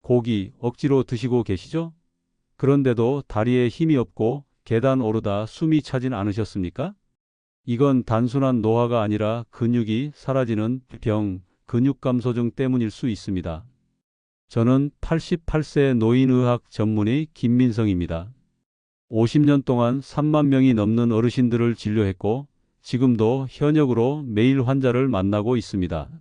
고기 억지로 드시고 계시죠? 그런데도 다리에 힘이 없고 계단 오르다 숨이 차진 않으셨습니까? 이건 단순한 노화가 아니라 근육이 사라지는 병, 근육감소증 때문일 수 있습니다. 저는 88세 노인의학 전문의 김민성입니다. 50년 동안 3만 명이 넘는 어르신들을 진료했고 지금도 현역으로 매일 환자를 만나고 있습니다.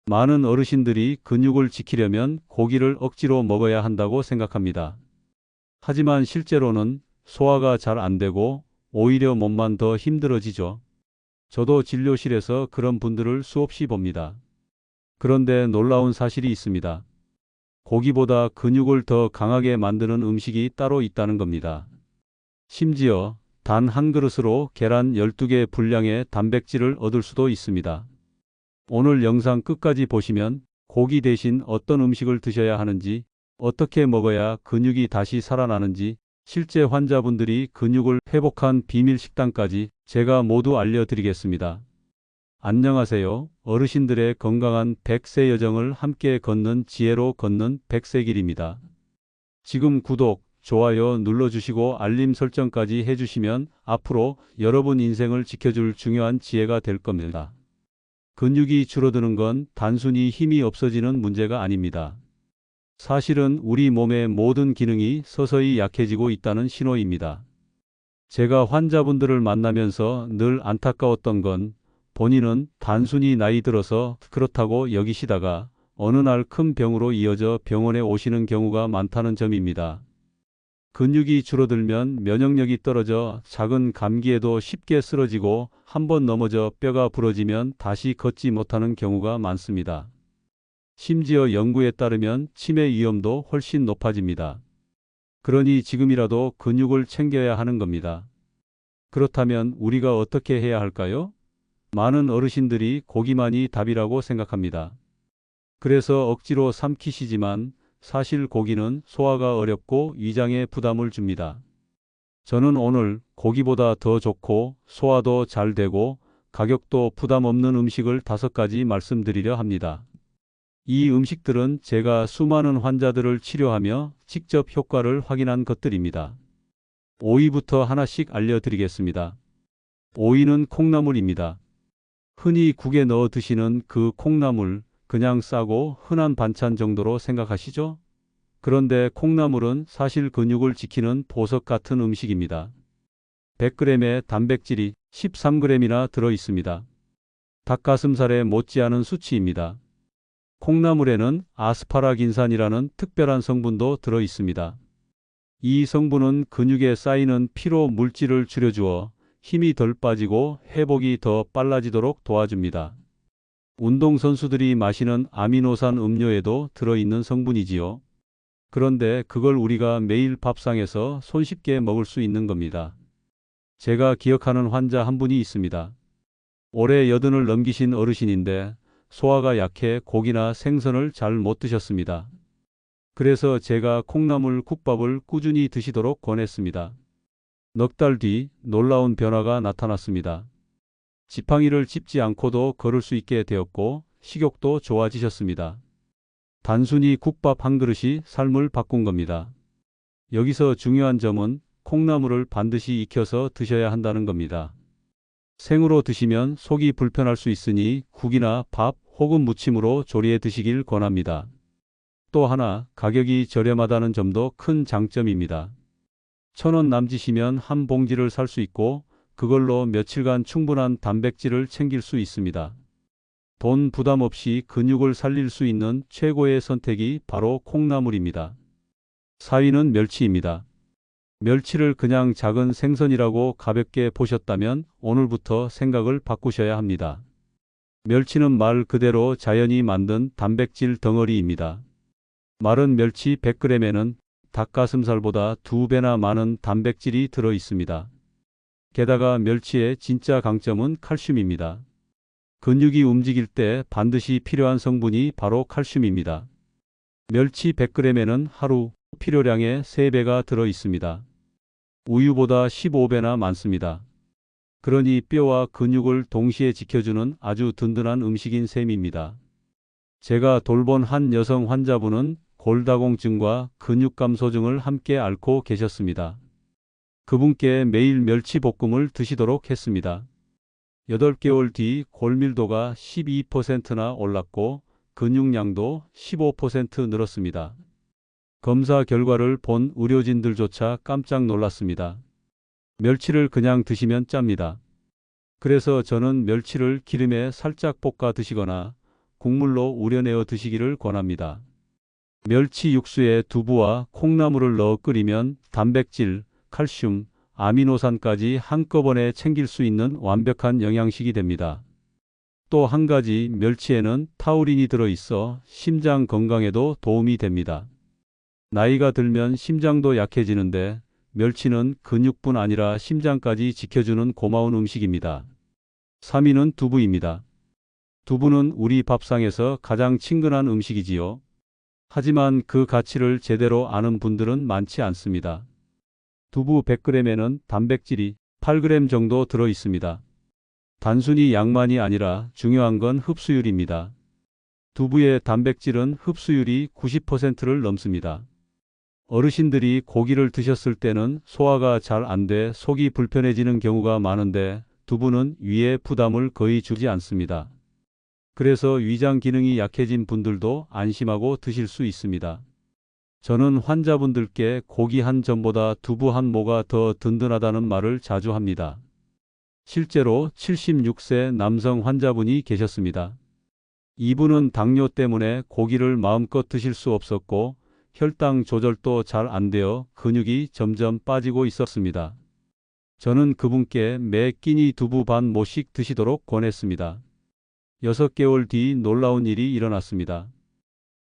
많은 어르신들이 근육을 지키려면 고기를 억지로 먹어야 한다고 생각합니다. 하지만 실제로는 소화가 잘 안 되고 오히려 몸만 더 힘들어지죠. 저도 진료실에서 그런 분들을 수없이 봅니다. 그런데 놀라운 사실이 있습니다. 고기보다 근육을 더 강하게 만드는 음식이 따로 있다는 겁니다. 심지어 단 한 그릇으로 계란 12개 분량의 단백질을 얻을 수도 있습니다. 오늘 영상 끝까지 보시면 고기 대신 어떤 음식을 드셔야 하는지, 어떻게 먹어야 근육이 다시 살아나는지, 실제 환자분들이 근육을 회복한 비밀 식단까지 제가 모두 알려드리겠습니다. 안녕하세요. 어르신들의 건강한 100세 여정을 함께 걷는 지혜로 걷는 100세 길입니다. 지금 구독, 좋아요 눌러주시고 알림 설정까지 해주시면 앞으로 여러분 인생을 지켜줄 중요한 지혜가 될 겁니다. 근육이 줄어드는 건 단순히 힘이 없어지는 문제가 아닙니다. 사실은 우리 몸의 모든 기능이 서서히 약해지고 있다는 신호입니다. 제가 환자분들을 만나면서 늘 안타까웠던 건 본인은 단순히 나이 들어서 그렇다고 여기시다가 어느 날 큰 병으로 이어져 병원에 오시는 경우가 많다는 점입니다. 근육이 줄어들면 면역력이 떨어져 작은 감기에도 쉽게 쓰러지고 한번 넘어져 뼈가 부러지면 다시 걷지 못하는 경우가 많습니다. 심지어 연구에 따르면 치매 위험도 훨씬 높아집니다. 그러니 지금이라도 근육을 챙겨야 하는 겁니다. 그렇다면 우리가 어떻게 해야 할까요? 많은 어르신들이 고기만이 답이라고 생각합니다. 그래서 억지로 삼키시지만 사실 고기는 소화가 어렵고 위장에 부담을 줍니다. 저는 오늘 고기보다 더 좋고 소화도 잘 되고 가격도 부담 없는 음식을 5가지 말씀드리려 합니다. 이 음식들은 제가 수많은 환자들을 치료하며 직접 효과를 확인한 것들입니다. 오이부터 하나씩 알려드리겠습니다. 오이는 콩나물입니다. 흔히 국에 넣어 드시는 그 콩나물, 그냥 싸고 흔한 반찬 정도로 생각하시죠? 그런데 콩나물은 사실 근육을 지키는 보석 같은 음식입니다. 100g의 단백질이 13g이나 들어 있습니다. 닭가슴살에 못지않은 수치입니다. 콩나물에는 아스파라긴산이라는 특별한 성분도 들어 있습니다. 이 성분은 근육에 쌓이는 피로 물질을 줄여주어 힘이 덜 빠지고 회복이 더 빨라지도록 도와줍니다. 운동선수들이 마시는 아미노산 음료에도 들어있는 성분이지요. 그런데 그걸 우리가 매일 밥상에서 손쉽게 먹을 수 있는 겁니다. 제가 기억하는 환자 한 분이 있습니다. 올해 80을 넘기신 어르신인데 소화가 약해 고기나 생선을 잘 못 드셨습니다. 그래서 제가 콩나물 국밥을 꾸준히 드시도록 권했습니다. 넉 달 뒤 놀라운 변화가 나타났습니다. 지팡이를 짚지 않고도 걸을 수 있게 되었고 식욕도 좋아지셨습니다. 단순히 국밥 한 그릇이 삶을 바꾼 겁니다. 여기서 중요한 점은 콩나물을 반드시 익혀서 드셔야 한다는 겁니다. 생으로 드시면 속이 불편할 수 있으니 국이나 밥 혹은 무침으로 조리해 드시길 권합니다. 또 하나 가격이 저렴하다는 점도 큰 장점입니다. 1,000원 남짓이면 한 봉지를 살 수 있고 그걸로 며칠간 충분한 단백질을 챙길 수 있습니다. 돈 부담 없이 근육을 살릴 수 있는 최고의 선택이 바로 콩나물입니다. 4위는 멸치입니다. 멸치를 그냥 작은 생선이라고 가볍게 보셨다면 오늘부터 생각을 바꾸셔야 합니다. 멸치는 말 그대로 자연이 만든 단백질 덩어리입니다. 마른 멸치 100g에는 닭가슴살보다 2배나 많은 단백질이 들어 있습니다. 게다가 멸치의 진짜 강점은 칼슘입니다. 근육이 움직일 때 반드시 필요한 성분이 바로 칼슘입니다. 멸치 100g에는 하루 필요량의 3배가 들어 있습니다. 우유보다 15배나 많습니다. 그러니 뼈와 근육을 동시에 지켜주는 아주 든든한 음식인 셈입니다. 제가 돌본 한 여성 환자분은 골다공증과 근육감소증을 함께 앓고 계셨습니다. 그분께 매일 멸치볶음을 드시도록 했습니다. 8개월 뒤 골밀도가 12%나 올랐고 근육량도 15% 늘었습니다. 검사 결과를 본 의료진들조차 깜짝 놀랐습니다. 멸치를 그냥 드시면 짭니다. 그래서 저는 멸치를 기름에 살짝 볶아 드시거나 국물로 우려내어 드시기를 권합니다. 멸치 육수에 두부와 콩나물을 넣어 끓이면 단백질, 칼슘, 아미노산까지 한꺼번에 챙길 수 있는 완벽한 영양식이 됩니다. 또 한 가지, 멸치에는 타우린이 들어있어 심장 건강에도 도움이 됩니다. 나이가 들면 심장도 약해지는데 멸치는 근육뿐 아니라 심장까지 지켜주는 고마운 음식입니다. 3위는 두부입니다. 두부는 우리 밥상에서 가장 친근한 음식이지요. 하지만 그 가치를 제대로 아는 분들은 많지 않습니다. 두부 100g에는 단백질이 8g 정도 들어 있습니다. 단순히 양만이 아니라 중요한 건 흡수율입니다. 두부의 단백질은 흡수율이 90%를 넘습니다. 어르신들이 고기를 드셨을 때는 소화가 잘 안 돼 속이 불편해지는 경우가 많은데 두부는 위에 부담을 거의 주지 않습니다. 그래서 위장 기능이 약해진 분들도 안심하고 드실 수 있습니다. 저는 환자분들께 고기 한 점보다 두부 한 모가 더 든든하다는 말을 자주 합니다. 실제로 76세 남성 환자분이 계셨습니다. 이분은 당뇨 때문에 고기를 마음껏 드실 수 없었고 혈당 조절도 잘 안 되어 근육이 점점 빠지고 있었습니다. 저는 그분께 매 끼니 두부 반 모씩 드시도록 권했습니다. 6개월 뒤 놀라운 일이 일어났습니다.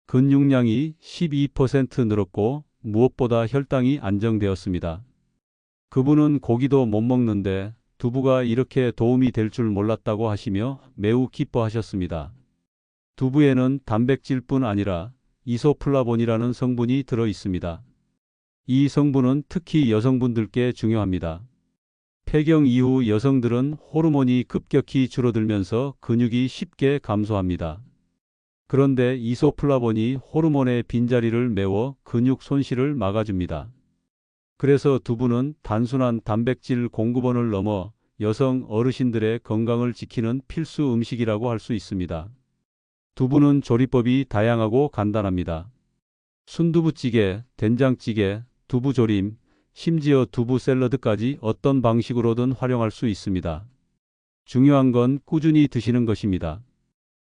근육량이 12% 늘었고 무엇보다 혈당이 안정되었습니다. 그분은 고기도 못 먹는데 두부가 이렇게 도움이 될 줄 몰랐다고 하시며 매우 기뻐하셨습니다. 두부에는 단백질뿐 아니라 이소플라본이라는 성분이 들어 있습니다. 이 성분은 특히 여성분들께 중요합니다. 폐경 이후 여성들은 호르몬이 급격히 줄어들면서 근육이 쉽게 감소합니다. 그런데 이소플라본이 호르몬의 빈자리를 메워 근육 손실을 막아줍니다. 그래서 두부는 단순한 단백질 공급원을 넘어 여성 어르신들의 건강을 지키는 필수 음식이라고 할 수 있습니다. 두부는 조리법이 다양하고 간단합니다. 순두부찌개, 된장찌개, 두부조림, 심지어 두부 샐러드까지 어떤 방식으로든 활용할 수 있습니다. 중요한 건 꾸준히 드시는 것입니다.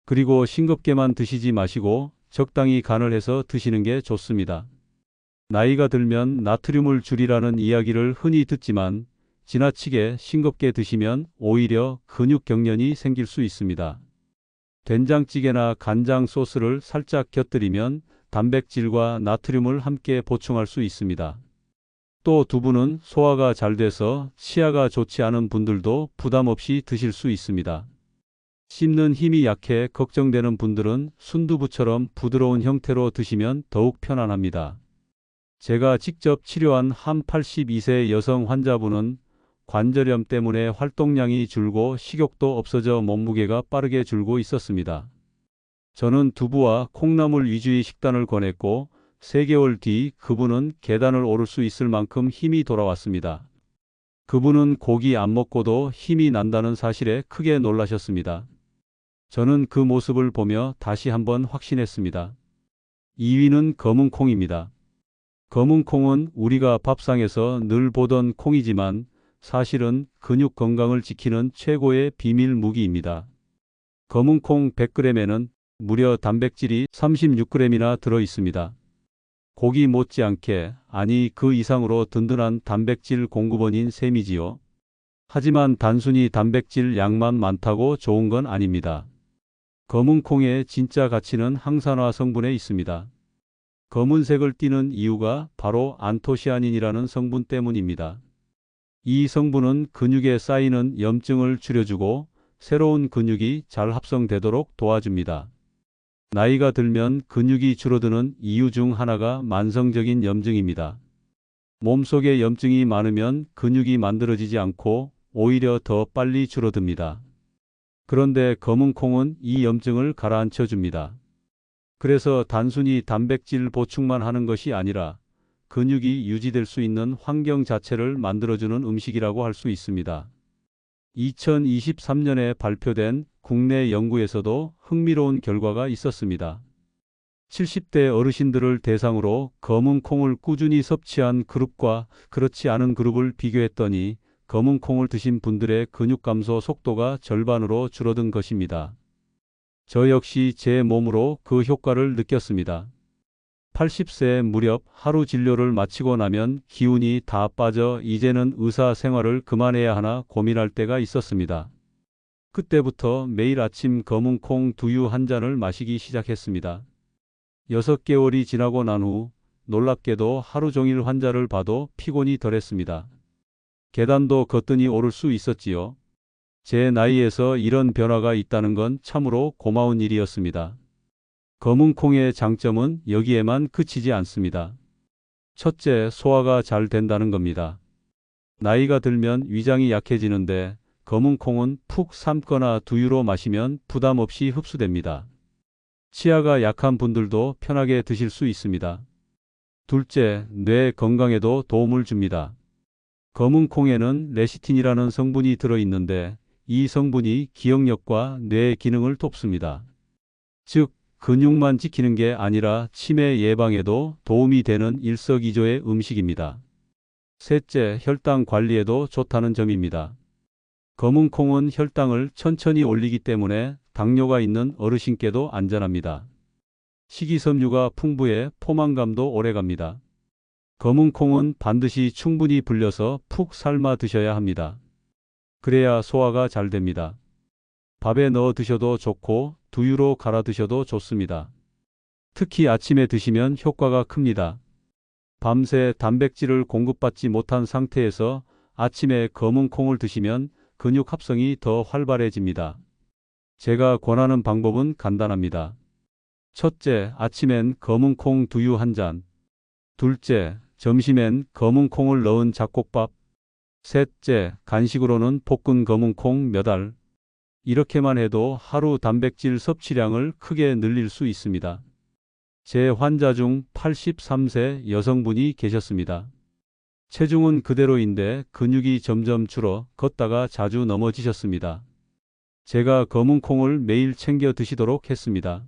그리고 싱겁게만 드시지 마시고 적당히 간을 해서 드시는 게 좋습니다. 나이가 들면 나트륨을 줄이라는 이야기를 흔히 듣지만 지나치게 싱겁게 드시면 오히려 근육 경련이 생길 수 있습니다. 된장찌개나 간장 소스를 살짝 곁들이면 단백질과 나트륨을 함께 보충할 수 있습니다. 또 두부는 소화가 잘 돼서 치아가 좋지 않은 분들도 부담 없이 드실 수 있습니다. 씹는 힘이 약해 걱정되는 분들은 순두부처럼 부드러운 형태로 드시면 더욱 편안합니다. 제가 직접 치료한 한 82세 여성 환자분은 관절염 때문에 활동량이 줄고 식욕도 없어져 몸무게가 빠르게 줄고 있었습니다. 저는 두부와 콩나물 위주의 식단을 권했고 3개월 뒤 그분은 계단을 오를 수 있을 만큼 힘이 돌아왔습니다. 그분은 고기 안 먹고도 힘이 난다는 사실에 크게 놀라셨습니다. 저는 그 모습을 보며 다시 한번 확신했습니다. 2위는 검은 콩입니다. 검은 콩은 우리가 밥상에서 늘 보던 콩이지만 사실은 근육 건강을 지키는 최고의 비밀 무기입니다. 검은 콩 100g에는 무려 단백질이 36g이나 들어 있습니다. 고기 못지않게, 아니 그 이상으로 든든한 단백질 공급원인 셈이지요. 하지만 단순히 단백질 양만 많다고 좋은 건 아닙니다. 검은 콩의 진짜 가치는 항산화 성분에 있습니다. 검은색을 띠는 이유가 바로 안토시아닌이라는 성분 때문입니다. 이 성분은 근육에 쌓이는 염증을 줄여주고 새로운 근육이 잘 합성되도록 도와줍니다. 나이가 들면 근육이 줄어드는 이유 중 하나가 만성적인 염증입니다. 몸속에 염증이 많으면 근육이 만들어지지 않고 오히려 더 빨리 줄어듭니다. 그런데 검은 콩은 이 염증을 가라앉혀 줍니다. 그래서 단순히 단백질 보충만 하는 것이 아니라 근육이 유지될 수 있는 환경 자체를 만들어주는 음식이라고 할 수 있습니다. 2023년에 발표된 국내 연구에서도 흥미로운 결과가 있었습니다. 70대 어르신들을 대상으로 검은 콩을 꾸준히 섭취한 그룹과 그렇지 않은 그룹을 비교했더니 검은 콩을 드신 분들의 근육 감소 속도가 절반으로 줄어든 것입니다. 저 역시 제 몸으로 그 효과를 느꼈습니다. 80세 무렵 하루 진료를 마치고 나면 기운이 다 빠져 이제는 의사 생활을 그만해야 하나 고민할 때가 있었습니다. 그때부터 매일 아침 검은 콩 두유 한 잔을 마시기 시작했습니다. 6개월이 지나고 난 후 놀랍게도 하루 종일 환자를 봐도 피곤이 덜했습니다. 계단도 거뜬히 오를 수 있었지요. 제 나이에서 이런 변화가 있다는 건 참으로 고마운 일이었습니다. 검은 콩의 장점은 여기에만 그치지 않습니다. 첫째, 소화가 잘 된다는 겁니다. 나이가 들면 위장이 약해지는데 검은 콩은 푹 삶거나 두유로 마시면 부담 없이 흡수됩니다. 치아가 약한 분들도 편하게 드실 수 있습니다. 둘째, 뇌 건강에도 도움을 줍니다. 검은 콩에는 레시틴이라는 성분이 들어있는데 이 성분이 기억력과 뇌 기능을 돕습니다. 즉, 근육만 지키는 게 아니라 치매 예방에도 도움이 되는 일석이조의 음식입니다. 셋째, 혈당 관리에도 좋다는 점입니다. 검은 콩은 혈당을 천천히 올리기 때문에 당뇨가 있는 어르신께도 안전합니다. 식이섬유가 풍부해 포만감도 오래갑니다. 검은 콩은 반드시 충분히 불려서 푹 삶아 드셔야 합니다. 그래야 소화가 잘 됩니다. 밥에 넣어 드셔도 좋고 두유로 갈아 드셔도 좋습니다. 특히 아침에 드시면 효과가 큽니다. 밤새 단백질을 공급받지 못한 상태에서 아침에 검은 콩을 드시면 근육 합성이 더 활발해집니다. 제가 권하는 방법은 간단합니다. 첫째, 아침엔 검은 콩 두유 한 잔. 둘째, 점심엔 검은 콩을 넣은 잡곡밥. 셋째, 간식으로는 볶은 검은 콩 몇 알. 이렇게만 해도 하루 단백질 섭취량을 크게 늘릴 수 있습니다. 제 환자 중 83세 여성분이 계셨습니다. 체중은 그대로인데 근육이 점점 줄어 걷다가 자주 넘어지셨습니다. 제가 검은 콩을 매일 챙겨 드시도록 했습니다.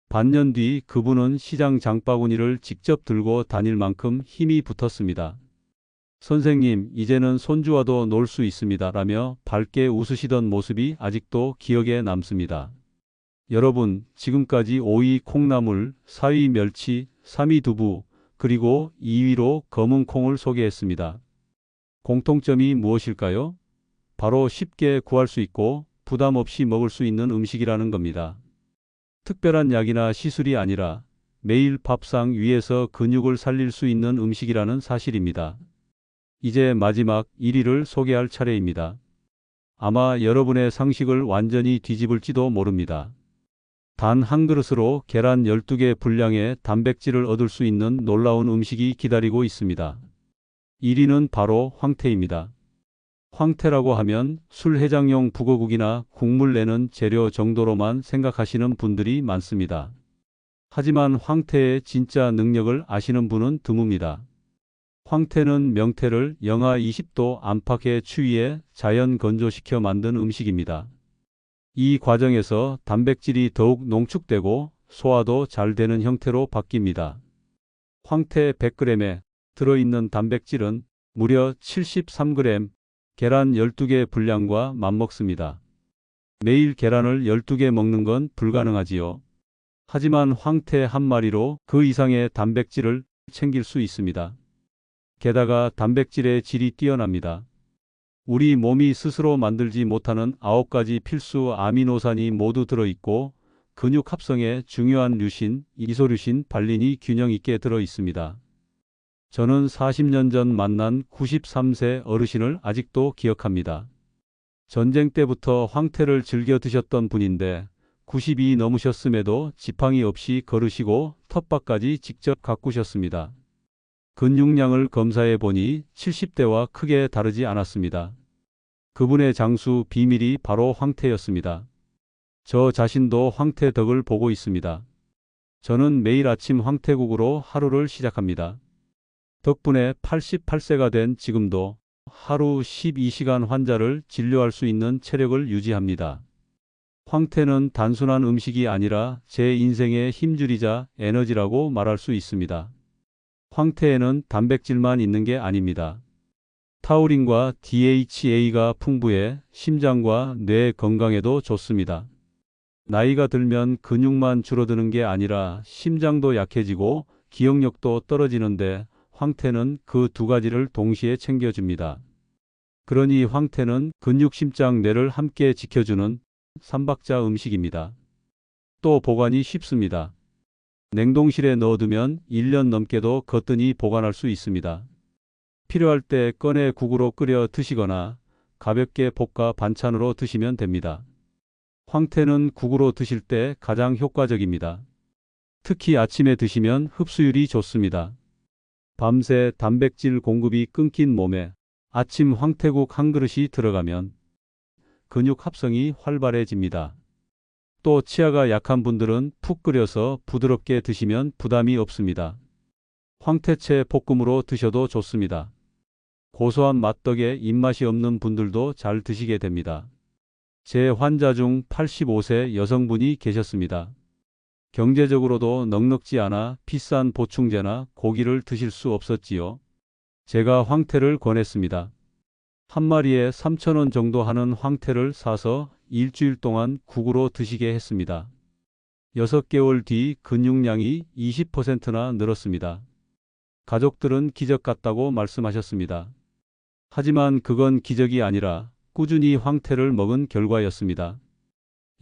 반년 뒤 그분은 시장 장바구니를 직접 들고 다닐 만큼 힘이 붙었습니다. 선생님, 이제는 손주와도 놀 수 있습니다. 라며 밝게 웃으시던 모습이 아직도 기억에 남습니다. 여러분, 지금까지 5위 콩나물, 4위 멸치, 3위 두부, 그리고 2위로 검은 콩을 소개했습니다. 공통점이 무엇일까요? 바로 쉽게 구할 수 있고 부담 없이 먹을 수 있는 음식이라는 겁니다. 특별한 약이나 시술이 아니라 매일 밥상 위에서 근육을 살릴 수 있는 음식이라는 사실입니다. 이제 마지막 1위를 소개할 차례입니다. 아마 여러분의 상식을 완전히 뒤집을지도 모릅니다. 단 한 그릇으로 계란 12개 분량의 단백질을 얻을 수 있는 놀라운 음식이 기다리고 있습니다. 1위는 바로 황태입니다. 황태라고 하면 술 해장용 북어국이나 국물 내는 재료 정도로만 생각하시는 분들이 많습니다. 하지만 황태의 진짜 능력을 아시는 분은 드뭅니다. 황태는 명태를 영하 20도 안팎의 추위에 자연 건조시켜 만든 음식입니다. 이 과정에서 단백질이 더욱 농축되고 소화도 잘 되는 형태로 바뀝니다. 황태 100g에 들어있는 단백질은 무려 73g, 계란 12개 분량과 맞먹습니다. 매일 계란을 12개 먹는 건 불가능하지요. 하지만 황태 한 마리로 그 이상의 단백질을 챙길 수 있습니다. 게다가 단백질의 질이 뛰어납니다. 우리 몸이 스스로 만들지 못하는 9가지 필수 아미노산이 모두 들어있고 근육 합성에 중요한 류신, 이소류신, 발린이 균형 있게 들어있습니다. 저는 40년 전 만난 93세 어르신을 아직도 기억합니다. 전쟁 때부터 황태를 즐겨 드셨던 분인데 90이 넘으셨음에도 지팡이 없이 걸으시고 텃밭까지 직접 가꾸셨습니다. 근육량을 검사해 보니 70대와 크게 다르지 않았습니다. 그분의 장수 비밀이 바로 황태였습니다. 저 자신도 황태 덕을 보고 있습니다. 저는 매일 아침 황태국으로 하루를 시작합니다. 덕분에 88세가 된 지금도 하루 12시간 환자를 진료할 수 있는 체력을 유지합니다. 황태는 단순한 음식이 아니라 제 인생의 힘줄이자 에너지라고 말할 수 있습니다. 황태에는 단백질만 있는 게 아닙니다. 타우린과 DHA가 풍부해 심장과 뇌 건강에도 좋습니다. 나이가 들면 근육만 줄어드는 게 아니라 심장도 약해지고 기억력도 떨어지는데 황태는 그 두 가지를 동시에 챙겨줍니다. 그러니 황태는 근육, 심장, 뇌를 함께 지켜주는 삼박자 음식입니다. 또 보관이 쉽습니다. 냉동실에 넣어두면 1년 넘게도 거뜬히 보관할 수 있습니다. 필요할 때 꺼내 국으로 끓여 드시거나 가볍게 볶아 반찬으로 드시면 됩니다. 황태는 국으로 드실 때 가장 효과적입니다. 특히 아침에 드시면 흡수율이 좋습니다. 밤새 단백질 공급이 끊긴 몸에 아침 황태국 한 그릇이 들어가면 근육 합성이 활발해집니다. 또 치아가 약한 분들은 푹 끓여서 부드럽게 드시면 부담이 없습니다. 황태채 볶음으로 드셔도 좋습니다. 고소한 맛 덕에 입맛이 없는 분들도 잘 드시게 됩니다. 제 환자 중 85세 여성분이 계셨습니다. 경제적으로도 넉넉지 않아 비싼 보충제나 고기를 드실 수 없었지요. 제가 황태를 권했습니다. 한 마리에 3,000원 정도 하는 황태를 사서 일주일 동안 국으로 드시게 했습니다. 6개월 뒤 근육량이 20%나 늘었습니다. 가족들은 기적 같다고 말씀하셨습니다. 하지만 그건 기적이 아니라 꾸준히 황태를 먹은 결과였습니다.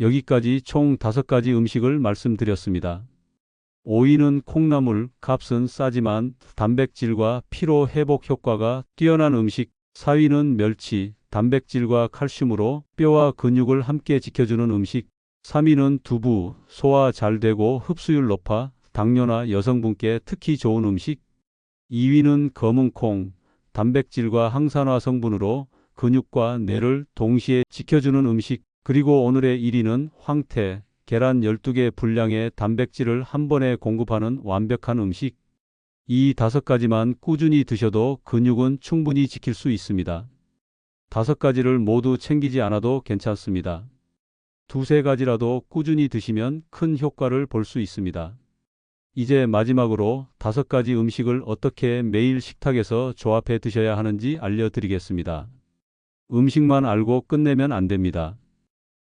여기까지 총 5가지 음식을 말씀드렸습니다. 5위는 콩나물, 값은 싸지만 단백질과 피로 회복 효과가 뛰어난 음식. 4위는 멸치, 단백질과 칼슘으로 뼈와 근육을 함께 지켜주는 음식. 3위는 두부, 소화 잘 되고 흡수율 높아 당뇨나 여성분께 특히 좋은 음식. 2위는 검은 콩, 단백질과 항산화 성분으로 근육과 뇌를 동시에 지켜주는 음식. 그리고 오늘의 1위는 황태, 계란 12개 분량의 단백질을 한 번에 공급하는 완벽한 음식. 이 5가지만 꾸준히 드셔도 근육은 충분히 지킬 수 있습니다. 5가지를 모두 챙기지 않아도 괜찮습니다. 2-3가지라도 꾸준히 드시면 큰 효과를 볼 수 있습니다. 이제 마지막으로 5가지 음식을 어떻게 매일 식탁에서 조합해 드셔야 하는지 알려드리겠습니다. 음식만 알고 끝내면 안 됩니다.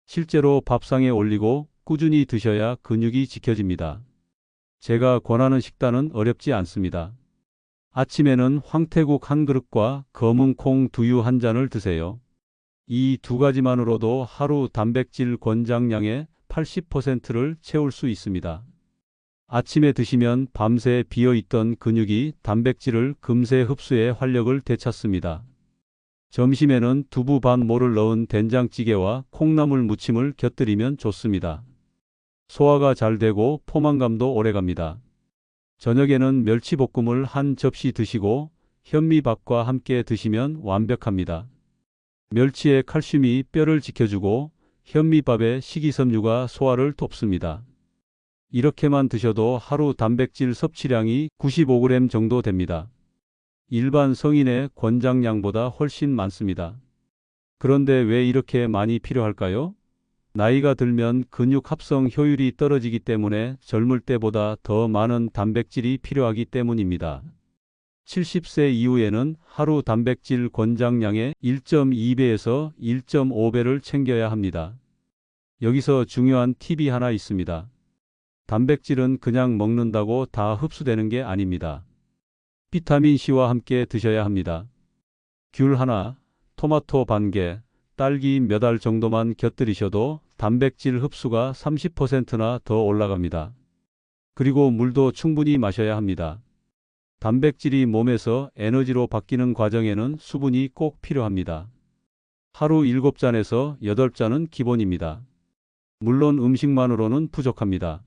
실제로 밥상에 올리고 꾸준히 드셔야 근육이 지켜집니다. 제가 권하는 식단은 어렵지 않습니다. 아침에는 황태국 한 그릇과 검은 콩 두유 한 잔을 드세요. 이 2가지만으로도 하루 단백질 권장량의 80%를 채울 수 있습니다. 아침에 드시면 밤새 비어있던 근육이 단백질을 금세 흡수해 활력을 되찾습니다. 점심에는 두부 반 모를 넣은 된장찌개와 콩나물 무침을 곁들이면 좋습니다. 소화가 잘 되고 포만감도 오래갑니다. 저녁에는 멸치볶음을 한 접시 드시고 현미밥과 함께 드시면 완벽합니다. 멸치의 칼슘이 뼈를 지켜주고 현미밥의 식이섬유가 소화를 돕습니다. 이렇게만 드셔도 하루 단백질 섭취량이 95g 정도 됩니다. 일반 성인의 권장량보다 훨씬 많습니다. 그런데 왜 이렇게 많이 필요할까요? 나이가 들면 근육 합성 효율이 떨어지기 때문에 젊을 때보다 더 많은 단백질이 필요하기 때문입니다. 70세 이후에는 하루 단백질 권장량의 1.2배에서 1.5배를 챙겨야 합니다. 여기서 중요한 팁이 하나 있습니다. 단백질은 그냥 먹는다고 다 흡수되는 게 아닙니다. 비타민C와 함께 드셔야 합니다. 귤 하나, 토마토 반 개, 딸기 몇 알 정도만 곁들이셔도 단백질 흡수가 30%나 더 올라갑니다. 그리고 물도 충분히 마셔야 합니다. 단백질이 몸에서 에너지로 바뀌는 과정에는 수분이 꼭 필요합니다. 하루 7잔에서 8잔은 기본입니다. 물론 음식만으로는 부족합니다.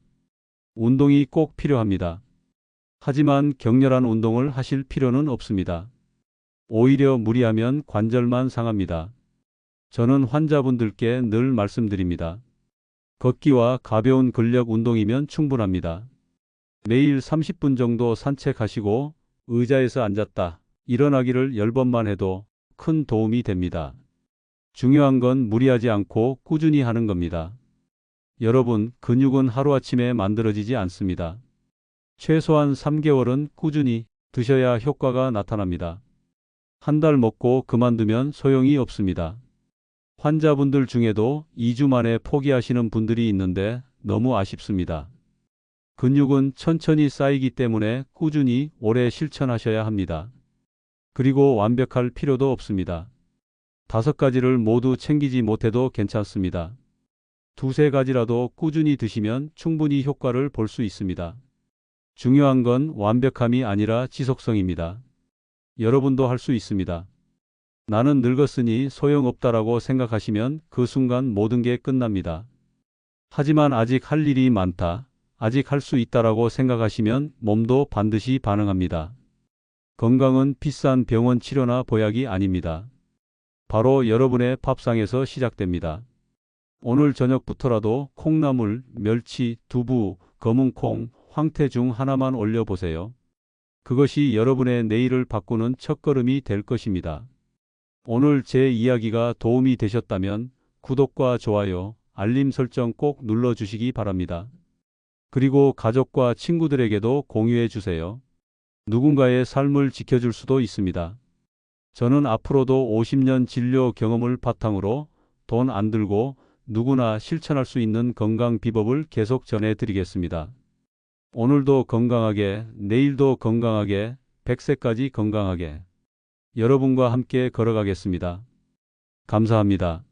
운동이 꼭 필요합니다. 하지만 격렬한 운동을 하실 필요는 없습니다. 오히려 무리하면 관절만 상합니다. 저는 환자분들께 늘 말씀드립니다. 걷기와 가벼운 근력 운동이면 충분합니다. 매일 30분 정도 산책하시고 의자에서 앉았다 일어나기를 10번만 해도 큰 도움이 됩니다. 중요한 건 무리하지 않고 꾸준히 하는 겁니다. 여러분, 근육은 하루아침에 만들어지지 않습니다. 최소한 3개월은 꾸준히 드셔야 효과가 나타납니다. 한 달 먹고 그만두면 소용이 없습니다. 환자분들 중에도 2주 만에 포기하시는 분들이 있는데 너무 아쉽습니다. 근육은 천천히 쌓이기 때문에 꾸준히 오래 실천하셔야 합니다. 그리고 완벽할 필요도 없습니다. 5가지를 모두 챙기지 못해도 괜찮습니다. 2~3가지라도 꾸준히 드시면 충분히 효과를 볼 수 있습니다. 중요한 건 완벽함이 아니라 지속성입니다. 여러분도 할 수 있습니다. 나는 늙었으니 소용없다라고 생각하시면 그 순간 모든 게 끝납니다. 하지만 아직 할 일이 많다, 아직 할 수 있다라고 생각하시면 몸도 반드시 반응합니다. 건강은 비싼 병원 치료나 보약이 아닙니다. 바로 여러분의 밥상에서 시작됩니다. 오늘 저녁부터라도 콩나물, 멸치, 두부, 검은콩, 황태 중 하나만 올려보세요. 그것이 여러분의 내일을 바꾸는 첫걸음이 될 것입니다. 오늘 제 이야기가 도움이 되셨다면 구독과 좋아요, 알림 설정 꼭 눌러주시기 바랍니다. 그리고 가족과 친구들에게도 공유해 주세요. 누군가의 삶을 지켜줄 수도 있습니다. 저는 앞으로도 50년 진료 경험을 바탕으로 돈 안 들고 누구나 실천할 수 있는 건강 비법을 계속 전해드리겠습니다. 오늘도 건강하게, 내일도 건강하게, 100세까지 건강하게 여러분과 함께 걸어가겠습니다. 감사합니다.